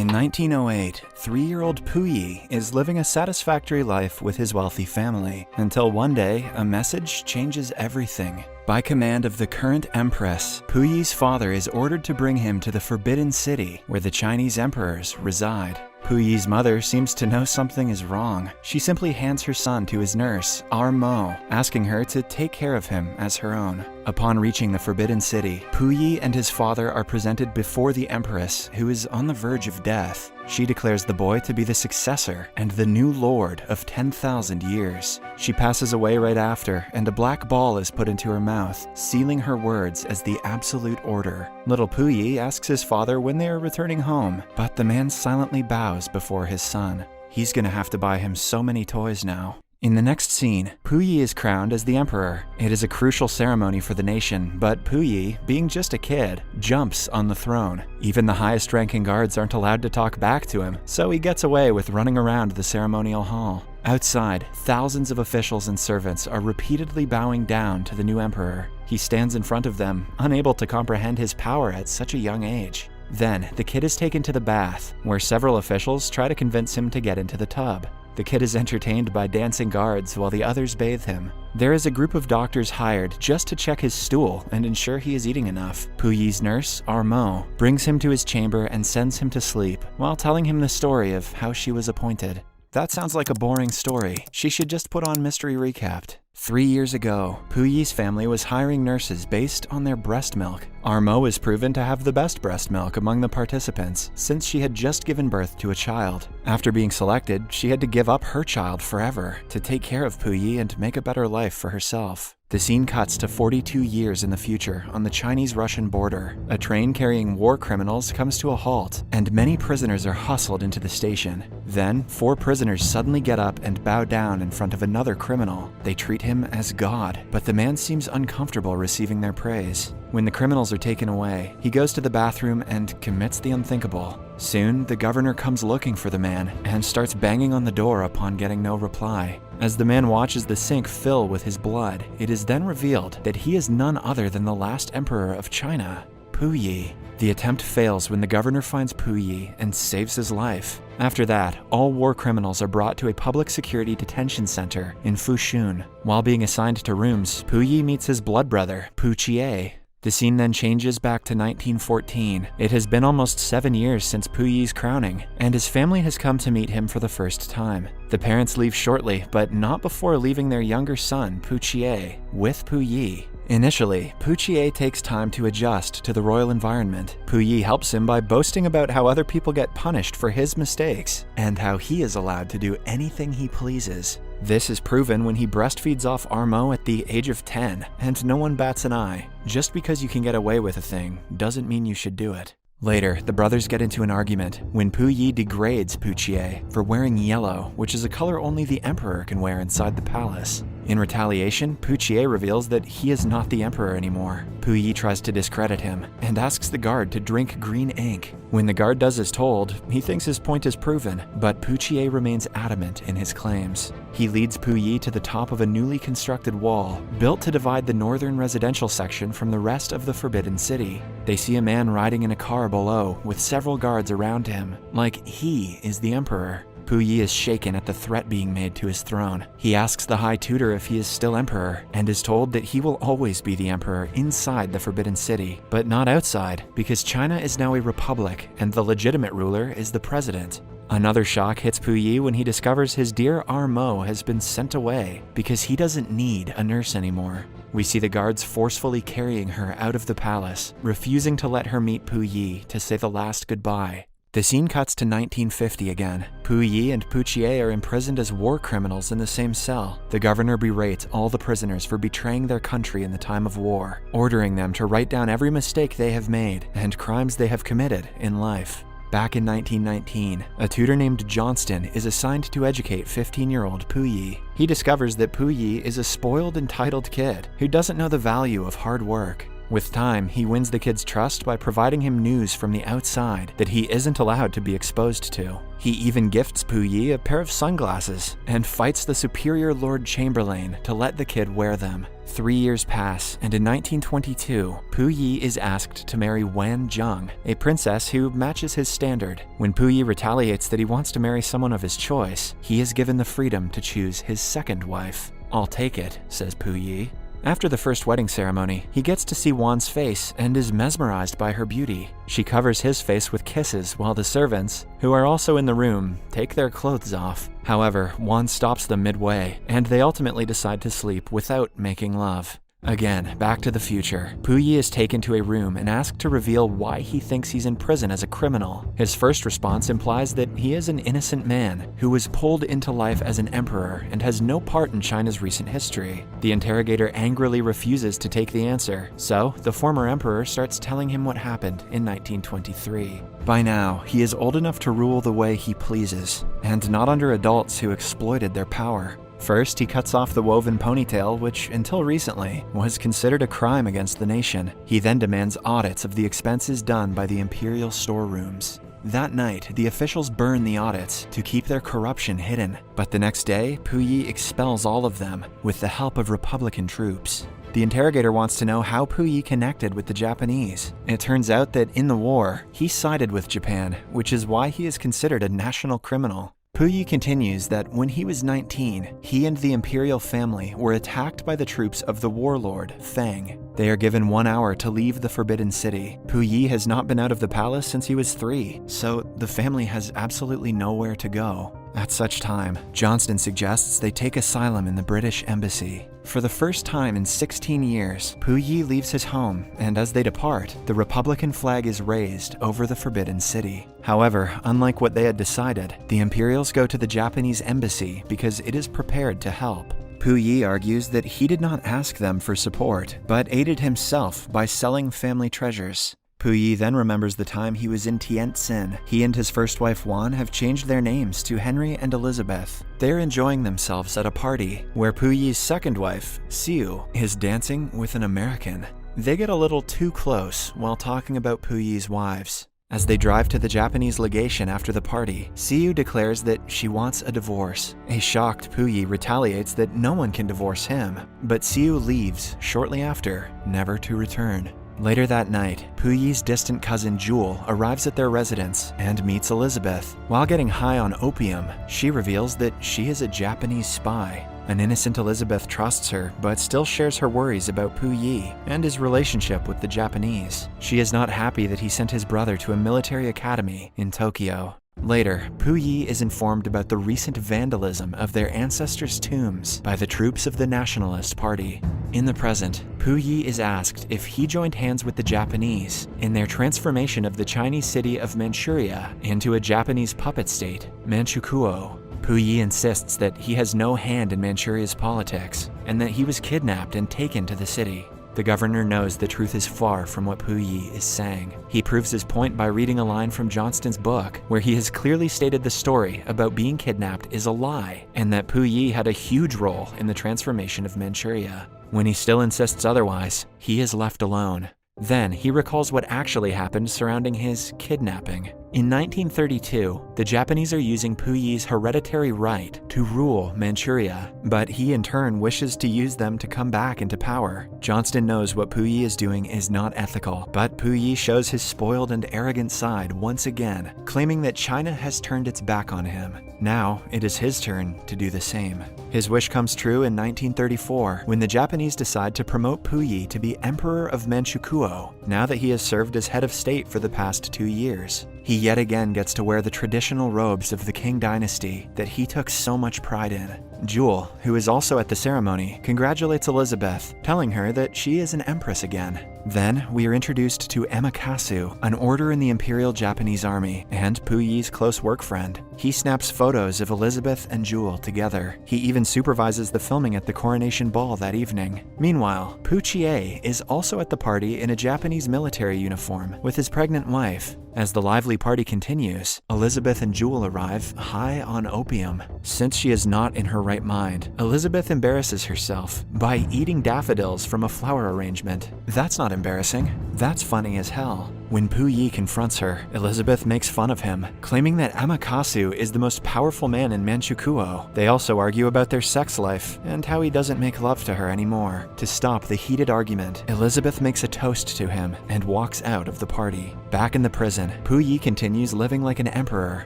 In 1908, 3-year-old Puyi is living a satisfactory life with his wealthy family, until one day, a message changes everything. By command of the current empress, Puyi's father is ordered to bring him to the Forbidden City, where the Chinese emperors reside. Puyi's mother seems to know something is wrong. She simply hands her son to his nurse, Mo, asking her to take care of him as her own. Upon reaching the Forbidden City, Puyi and his father are presented before the empress, who is on the verge of death. She declares the boy to be the successor and the new lord of 10,000 years. She passes away right after, and a black ball is put into her mouth, sealing her words as the absolute order. Little Puyi asks his father when they are returning home, but the man silently bows before his son. He's gonna have to buy him so many toys now. In the next scene, Puyi is crowned as the emperor. It is a crucial ceremony for the nation, but Puyi, being just a kid, jumps on the throne. Even the highest-ranking guards aren't allowed to talk back to him, so he gets away with running around the ceremonial hall. Outside, thousands of officials and servants are repeatedly bowing down to the new emperor. He stands in front of them, unable to comprehend his power at such a young age. Then, the kid is taken to the bath, where several officials try to convince him to get into the tub. The kid is entertained by dancing guards while the others bathe him. There is a group of doctors hired just to check his stool and ensure he is eating enough. Puyi's nurse, Mo, brings him to his chamber and sends him to sleep, while telling him the story of how she was appointed. That sounds like a boring story. She should just put on Mystery Recapped. 3 years ago, Puyi's family was hiring nurses based on their breast milk. Mo was proven to have the best breast milk among the participants, since she had just given birth to a child. After being selected, she had to give up her child forever to take care of Puyi and make a better life for herself. The scene cuts to 42 years in the future on the Chinese-Russian border. A train carrying war criminals comes to a halt, and many prisoners are hustled into the station. Then, 4 prisoners suddenly get up and bow down in front of another criminal. They treat him as God, but the man seems uncomfortable receiving their praise. When the criminals are taken away, he goes to the bathroom and commits the unthinkable. Soon, the governor comes looking for the man and starts banging on the door upon getting no reply. As the man watches the sink fill with his blood, it is then revealed that he is none other than the last emperor of China, Puyi. The attempt fails when the governor finds Puyi and saves his life. After that, all war criminals are brought to a public security detention center in Fushun. While being assigned to rooms, Puyi meets his blood brother, Puyi. The scene then changes back to 1914. It has been almost 7 years since Puyi's crowning, and his family has come to meet him for the first time. The parents leave shortly, but not before leaving their younger son, Puyi, with Puyi. Initially, Puyi takes time to adjust to the royal environment. Puyi helps him by boasting about how other people get punished for his mistakes, and how he is allowed to do anything he pleases. This is proven when he breastfeeds off Mo at the age of 10, and no one bats an eye. Just because you can get away with a thing doesn't mean you should do it. Later, the brothers get into an argument when Puyi degrades Puyi for wearing yellow, which is a color only the emperor can wear inside the palace. In retaliation, Puyi reveals that he is not the emperor anymore. Puyi tries to discredit him and asks the guard to drink green ink. When the guard does as told, he thinks his point is proven, but Puyi remains adamant in his claims. He leads Puyi to the top of a newly constructed wall, built to divide the northern residential section from the rest of the Forbidden City. They see a man riding in a car below, with several guards around him, like he is the emperor. Puyi is shaken at the threat being made to his throne. He asks the High Tutor if he is still emperor, and is told that he will always be the emperor inside the Forbidden City, but not outside, because China is now a republic, and the legitimate ruler is the president. Another shock hits Puyi when he discovers his dear Mo has been sent away, because he doesn't need a nurse anymore. We see the guards forcefully carrying her out of the palace, refusing to let her meet Puyi to say the last goodbye. The scene cuts to 1950 again. Puyi and Puyi are imprisoned as war criminals in the same cell. The governor berates all the prisoners for betraying their country in the time of war, ordering them to write down every mistake they have made and crimes they have committed in life. Back in 1919, a tutor named Johnston is assigned to educate 15-year-old Puyi. He discovers that Puyi is a spoiled, entitled kid who doesn't know the value of hard work. With time, he wins the kid's trust by providing him news from the outside that he isn't allowed to be exposed to. He even gifts Puyi a pair of sunglasses and fights the superior Lord Chamberlain to let the kid wear them. 3 years pass, and in 1922, Puyi is asked to marry Wan Zheng, a princess who matches his standard. When Puyi retaliates that he wants to marry someone of his choice, he is given the freedom to choose his second wife. "I'll take it," says Puyi. After the first wedding ceremony, he gets to see Wan's face and is mesmerized by her beauty. She covers his face with kisses while the servants, who are also in the room, take their clothes off. However, Wan stops them midway, and they ultimately decide to sleep without making love. Again, back to the future. Puyi is taken to a room and asked to reveal why he thinks he's in prison as a criminal. His first response implies that he is an innocent man who was pulled into life as an emperor and has no part in China's recent history. The interrogator angrily refuses to take the answer, so the former emperor starts telling him what happened in 1923. By now, he is old enough to rule the way he pleases, and not under adults who exploited their power. First, he cuts off the woven ponytail, which, until recently, was considered a crime against the nation. He then demands audits of the expenses done by the imperial storerooms. That night, the officials burn the audits to keep their corruption hidden. But the next day, Puyi expels all of them with the help of Republican troops. The interrogator wants to know how Puyi connected with the Japanese. It turns out that in the war, he sided with Japan, which is why he is considered a national criminal. Puyi continues that when he was 19, he and the imperial family were attacked by the troops of the warlord, Feng. They are given 1 hour to leave the Forbidden City. Puyi has not been out of the palace since he was 3, so the family has absolutely nowhere to go. At such time, Johnston suggests they take asylum in the British Embassy. For the first time in 16 years, Puyi leaves his home, and as they depart, the Republican flag is raised over the Forbidden City. However, unlike what they had decided, the Imperials go to the Japanese embassy because it is prepared to help. Puyi argues that he did not ask them for support, but aided himself by selling family treasures. Puyi then remembers the time he was in Tientsin. He and his first wife Wan have changed their names to Henry and Elizabeth. They're enjoying themselves at a party where Puyi's second wife, Siu, is dancing with an American. They get a little too close while talking about Puyi's wives. As they drive to the Japanese legation after the party, Siu declares that she wants a divorce. A shocked Puyi retaliates that no one can divorce him, but Siu leaves shortly after, never to return. Later that night, Puyi's distant cousin Jewel arrives at their residence and meets Elizabeth. While getting high on opium, she reveals that she is a Japanese spy. An innocent Elizabeth trusts her, but still shares her worries about Puyi and his relationship with the Japanese. She is not happy that he sent his brother to a military academy in Tokyo. Later, Puyi is informed about the recent vandalism of their ancestors' tombs by the troops of the Nationalist Party. In the present, Puyi is asked if he joined hands with the Japanese in their transformation of the Chinese city of Manchuria into a Japanese puppet state, Manchukuo. Puyi insists that he has no hand in Manchuria's politics and that he was kidnapped and taken to the city. The governor knows the truth is far from what Puyi is saying. He proves his point by reading a line from Johnston's book, where he has clearly stated the story about being kidnapped is a lie, and that Puyi had a huge role in the transformation of Manchuria. When he still insists otherwise, he is left alone. Then he recalls what actually happened surrounding his kidnapping. In 1932, the Japanese are using Puyi's hereditary right to rule Manchuria, but he in turn wishes to use them to come back into power. Johnston knows what Puyi is doing is not ethical, but Puyi shows his spoiled and arrogant side once again, claiming that China has turned its back on him. Now, it is his turn to do the same. His wish comes true in 1934, when the Japanese decide to promote Puyi to be Emperor of Manchukuo, now that he has served as head of state for the past 2 years. He yet again gets to wear the traditional robes of the Qing dynasty that he took so much pride in. Jewel, who is also at the ceremony, congratulates Elizabeth, telling her that she is an empress again. Then, we are introduced to Emakasu, an order in the Imperial Japanese Army, and Puyi's close work friend. He snaps photos of Elizabeth and Jewel together. He even supervises the filming at the coronation ball that evening. Meanwhile, Puchie is also at the party in a Japanese military uniform with his pregnant wife. As the lively party continues, Elizabeth and Jewel arrive high on opium. Since she is not in her right mind, Elizabeth embarrasses herself by eating daffodils from a flower arrangement. That's not embarrassing. That's funny as hell. When Puyi confronts her, Elizabeth makes fun of him, claiming that Amaterasu is the most powerful man in Manchukuo. They also argue about their sex life and how he doesn't make love to her anymore. To stop the heated argument, Elizabeth makes a toast to him and walks out of the party. Back in the prison, Puyi continues living like an emperor,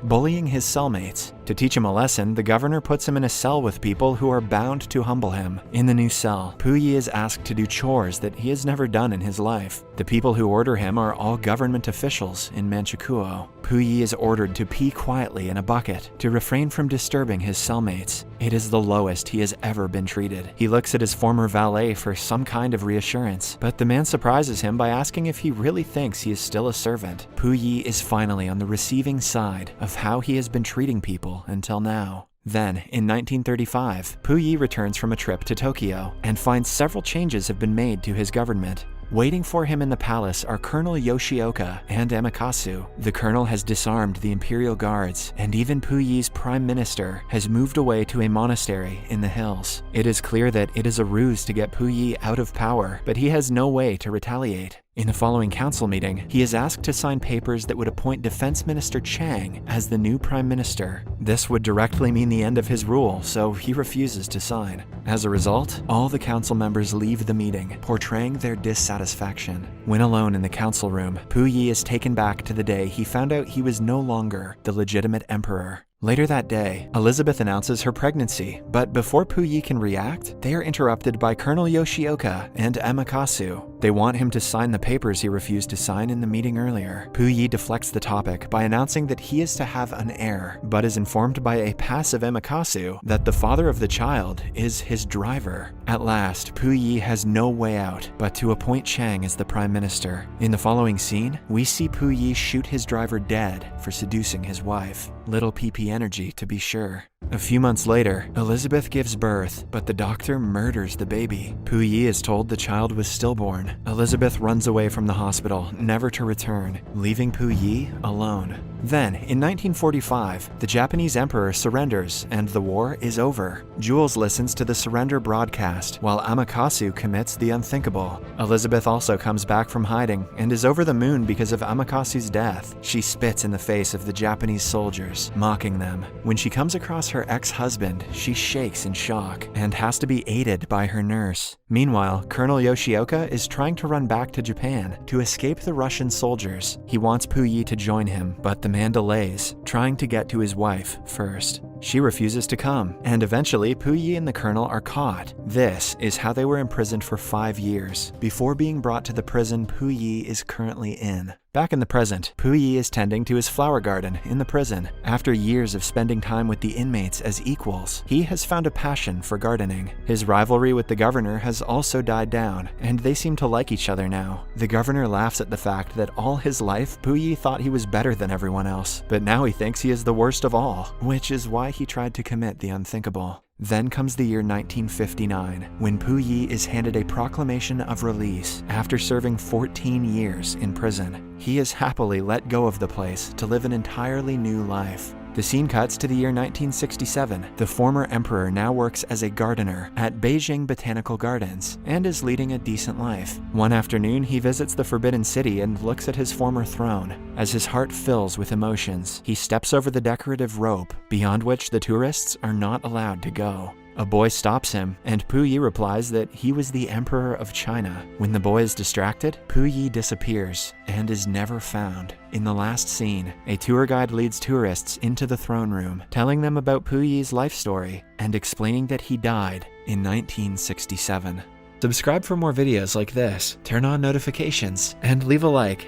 bullying his cellmates. To teach him a lesson, the governor puts him in a cell with people who are bound to humble him. In the new cell, Puyi is asked to do chores that he has never done in his life. The people who order him are all government officials in Manchukuo. Puyi is ordered to pee quietly in a bucket to refrain from disturbing his cellmates. It is the lowest he has ever been treated. He looks at his former valet for some kind of reassurance, but the man surprises him by asking if he really thinks he is still a servant. Puyi is finally on the receiving side of how he has been treating people until now. Then, in 1935, Puyi returns from a trip to Tokyo and finds several changes have been made to his government. Waiting for him in the palace are Colonel Yoshioka and Amakasu. The colonel has disarmed the imperial guards, and even Puyi's prime minister has moved away to a monastery in the hills. It is clear that it is a ruse to get Puyi out of power, but he has no way to retaliate. In the following council meeting, he is asked to sign papers that would appoint Defense Minister Chang as the new prime minister. This would directly mean the end of his rule, so he refuses to sign. As a result, all the council members leave the meeting, portraying their dissatisfaction. When alone in the council room, Puyi is taken back to the day he found out he was no longer the legitimate emperor. Later that day, Elizabeth announces her pregnancy, but before Puyi can react, they are interrupted by Colonel Yoshioka and Amakasu. They want him to sign the papers he refused to sign in the meeting earlier. Puyi deflects the topic by announcing that he is to have an heir, but is informed by a passive Amakasu that the father of the child is his driver. At last, Puyi has no way out but to appoint Chang as the prime minister. In the following scene, we see Puyi shoot his driver dead for seducing his wife. Little PP energy, to be sure. A few months later, Elizabeth gives birth, but the doctor murders the baby. Puyi is told the child was stillborn. Elizabeth runs away from the hospital, never to return, leaving Puyi alone. Then, in 1945, the Japanese emperor surrenders and the war is over. Jules listens to the surrender broadcast, while Amakasu commits the unthinkable. Elizabeth also comes back from hiding and is over the moon because of Amakasu's death. She spits in the face of the Japanese soldiers, mocking them. When she comes across her ex-husband, she shakes in shock and has to be aided by her nurse. Meanwhile, Colonel Yoshioka is trying to run back to Japan to escape the Russian soldiers. He wants Puyi to join him, but the man delays, trying to get to his wife first. She refuses to come, and eventually Puyi and the colonel are caught. This is how they were imprisoned for 5 years, before being brought to the prison Puyi is currently in. Back in the present, Puyi is tending to his flower garden in the prison. After years of spending time with the inmates as equals, he has found a passion for gardening. His rivalry with the governor has also died down, and they seem to like each other now. The governor laughs at the fact that all his life, Puyi thought he was better than everyone else, but now he thinks he is the worst of all, which is why he tried to commit the unthinkable. Then comes the year 1959, when Puyi is handed a proclamation of release after serving 14 years in prison. He is happily let go of the place to live an entirely new life. The scene cuts to the year 1967. The former emperor now works as a gardener at Beijing Botanical Gardens and is leading a decent life. One afternoon, he visits the Forbidden City and looks at his former throne. As his heart fills with emotions, he steps over the decorative rope, beyond which the tourists are not allowed to go. A boy stops him, and Puyi replies that he was the Emperor of China. When the boy is distracted, Puyi disappears and is never found. In the last scene, a tour guide leads tourists into the throne room, telling them about Puyi's life story and explaining that he died in 1967. Subscribe for more videos like this, turn on notifications, and leave a like.